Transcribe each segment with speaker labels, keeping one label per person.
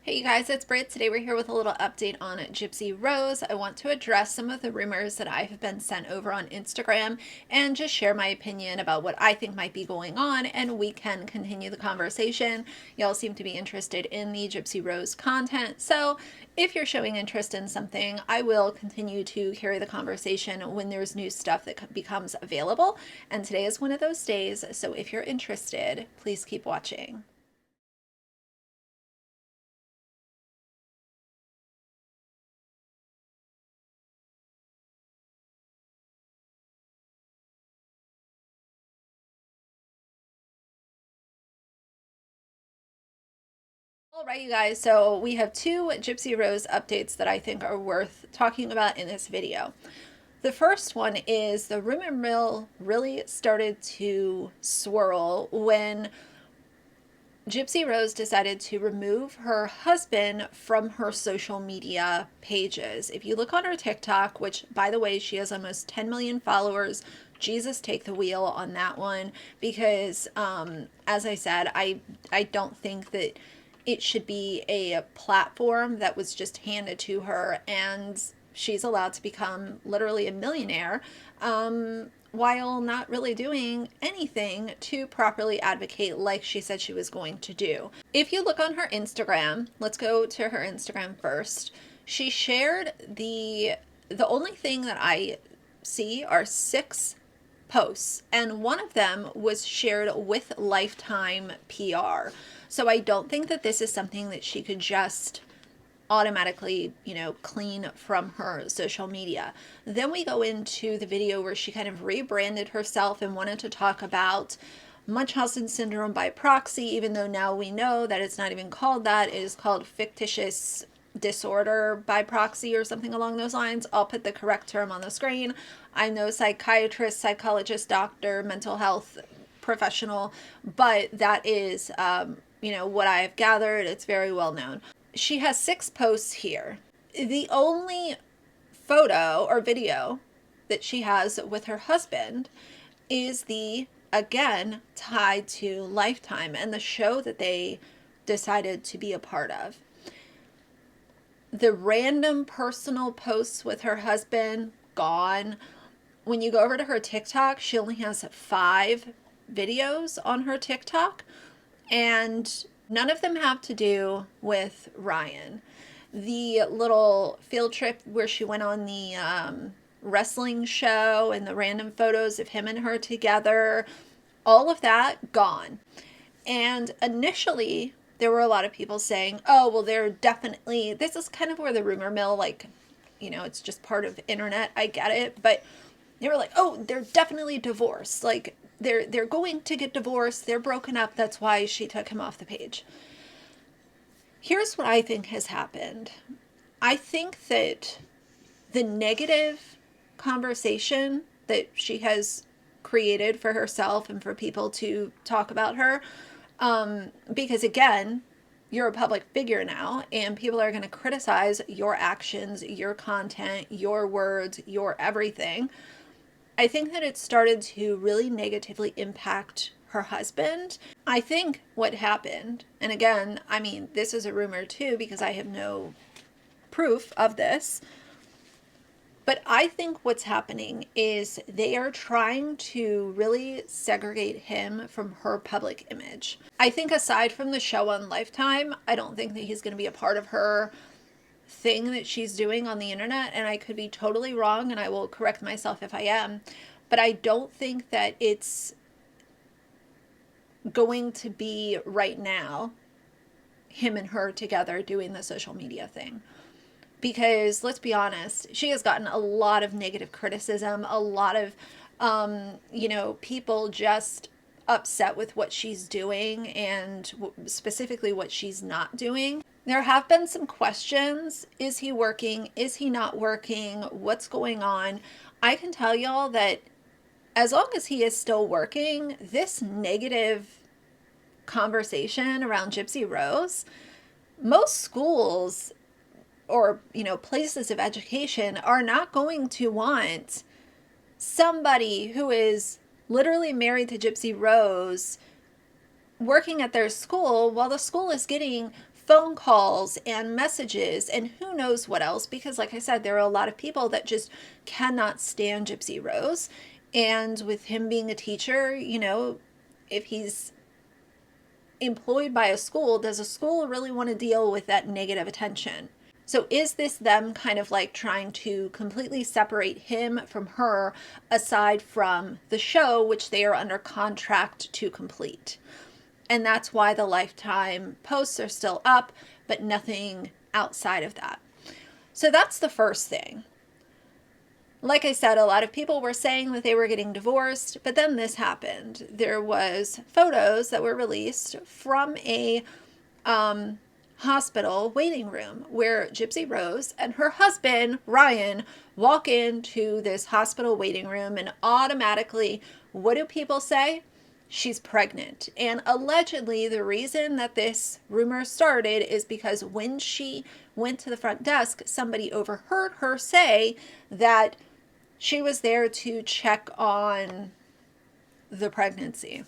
Speaker 1: Hey you guys, it's Britt. Today we're here with a little update on Gypsy Rose. I want to address some of the rumors that I have been sent over on Instagram and just share my opinion about what I think might be going on, and we can continue the conversation. Y'all seem to be interested in the Gypsy Rose content, so if you're showing interest in something, I will continue to carry the conversation when there's new stuff that becomes available, and today is one of those days, so if you're interested, please keep watching. All right, you guys, so we have two Gypsy Rose updates that I think are worth talking about in this video. The first one is the rumor mill really started to swirl when Gypsy Rose decided to remove her husband from her social media pages. If you look on her TikTok, which by the way, she has almost 10 million followers, Jesus take the wheel on that one, because as I said, I don't think that it should be a platform that was just handed to her and she's allowed to become literally a millionaire while not really doing anything to properly advocate like she said she was going to do. If you look on her Instagram, let's go to her Instagram first. She shared the only thing that I see are 6 posts, and one of them was shared with Lifetime PR. So I don't think that this is something that she could just automatically, clean from her social media. Then we go into the video where she kind of rebranded herself and wanted to talk about Munchausen syndrome by proxy, even though now we know that it's not even called that. It is called fictitious disorder by proxy or something along those lines. I'll put the correct term on the screen. I'm no psychiatrist, psychologist, doctor, mental health professional, but that is, what I have gathered. It's very well known. She has 6 posts here. The only photo or video that she has with her husband is again, tied to Lifetime and the show that they decided to be a part of. The random personal posts with her husband, gone. When you go over to her TikTok, she only has 5 videos on her TikTok, and none of them have to do with Ryan. The little field trip where she went on the wrestling show and the random photos of him and her together, all of that gone. And initially, there were a lot of people saying, oh, well, they're definitely, this is kind of where the rumor mill, it's just part of internet. I get it. But they were like, oh, they're definitely divorced. Like, they're going to get divorced. They're broken up. That's why she took him off the page. Here's what I think has happened. I think that the negative conversation that she has created for herself and for people to talk about her, because again, you're a public figure now and people are going to criticize your actions, your content, your words, your everything. I think that it started to really negatively impact her husband. I think what happened, and again, I mean, this is a rumor too because I have no proof of this, but I think what's happening is they are trying to really segregate him from her public image. I think aside from the show on Lifetime, I don't think that he's going to be a part of her thing that she's doing on the internet, and I could be totally wrong and I will correct myself if I am, but I don't think that it's going to be right now him and her together doing the social media thing. Because let's be honest, she has gotten a lot of negative criticism, a lot of people just upset with what she's doing and specifically what she's not doing. There have been some questions. Is he working? Is he not working? What's going on? I can tell y'all that as long as he is still working, this negative conversation around Gypsy Rose, most schools or, places of education are not going to want somebody who is literally married to Gypsy Rose working at their school while the school is getting phone calls and messages and who knows what else, because like I said, there are a lot of people that just cannot stand Gypsy Rose. And with him being a teacher, you know, if he's employed by a school, does a school really want to deal with that negative attention? So is this them kind of like trying to completely separate him from her, aside from the show, which they are under contract to complete? And that's why the Lifetime posts are still up, but nothing outside of that. So that's the first thing. Like I said, a lot of people were saying that they were getting divorced, but then this happened. There was photos that were released from a hospital waiting room where Gypsy Rose and her husband, Ryan, walk into this hospital waiting room, and automatically, what do people say? She's pregnant. And allegedly, the reason that this rumor started is because when she went to the front desk, somebody overheard her say that she was there to check on the pregnancy.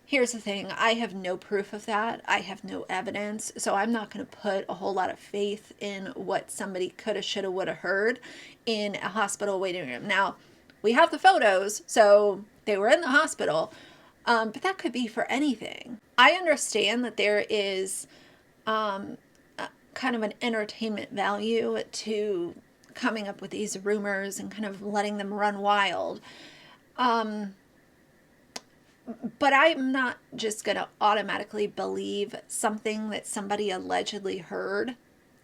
Speaker 1: Here's the thing. I have no proof of that. I have no evidence. So I'm not going to put a whole lot of faith in what somebody coulda, shoulda, woulda heard in a hospital waiting room. Now, we have the photos, so they were in the hospital, but that could be for anything. I understand that there is kind of an entertainment value to coming up with these rumors and kind of letting them run wild. But I'm not just going to automatically believe something that somebody allegedly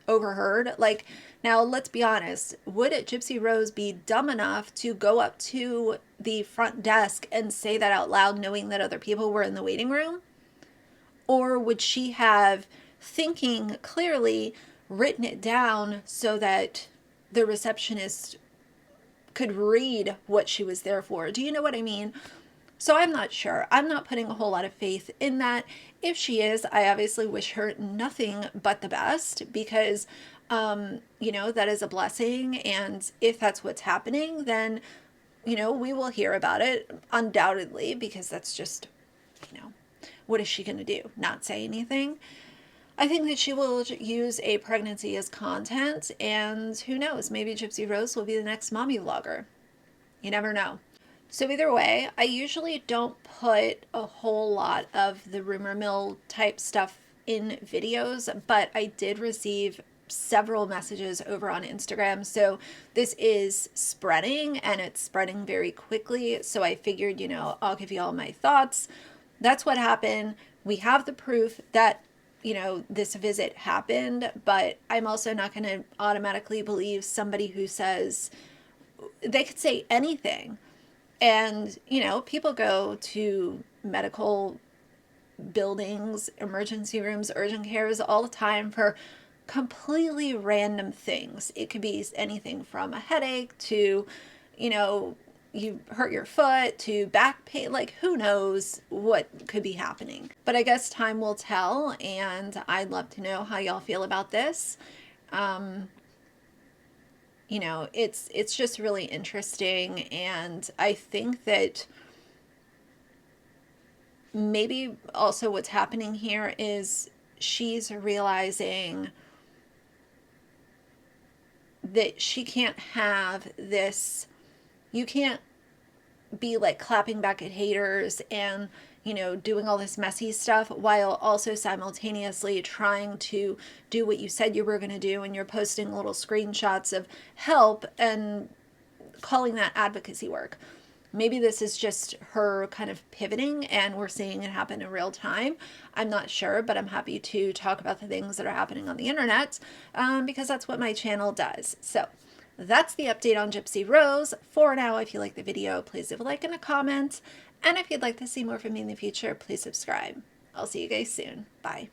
Speaker 1: overheard. Like, now let's be honest. Would Gypsy Rose be dumb enough to go up to the front desk and say that out loud, knowing that other people were in the waiting room? Or would she have, thinking clearly, written it down so that the receptionist could read what she was there for? Do you know what I mean? So I'm not sure. I'm not putting a whole lot of faith in that. If she is, I obviously wish her nothing but the best, because, you know, that is a blessing. And if that's what's happening, then, you know, we will hear about it undoubtedly, because that's just, you know, what is she going to do? Not say anything? I think that she will use a pregnancy as content, and who knows, maybe Gypsy Rose will be the next mommy vlogger. You never know. So either way, I usually don't put a whole lot of the rumor mill type stuff in videos, but I did receive several messages over on Instagram. So this is spreading, and it's spreading very quickly. So I figured, you know, I'll give you all my thoughts. That's what happened. We have the proof that, you know, this visit happened, but I'm also not going to automatically believe somebody who says, they could say anything. And, you know, people go to medical buildings, emergency rooms, urgent cares all the time for completely random things. It could be anything from a headache to, you know, you hurt your foot to back pain. Like, who knows what could be happening. But I guess time will tell, and I'd love to know how y'all feel about this. You know, it's just really interesting, and I think that maybe also what's happening here is she's realizing that she can't have this, you can't be like clapping back at haters and, you know, doing all this messy stuff while also simultaneously trying to do what you said you were going to do, and you're posting little screenshots of help and calling that advocacy work. Maybe this is just her kind of pivoting, and we're seeing it happen in real time. I'm not sure, but I'm happy to talk about the things that are happening on the internet, because that's what my channel does. So that's the update on Gypsy Rose. For now, if you like the video, please leave a like and a comment. And if you'd like to see more from me in the future, please subscribe. I'll see you guys soon. Bye.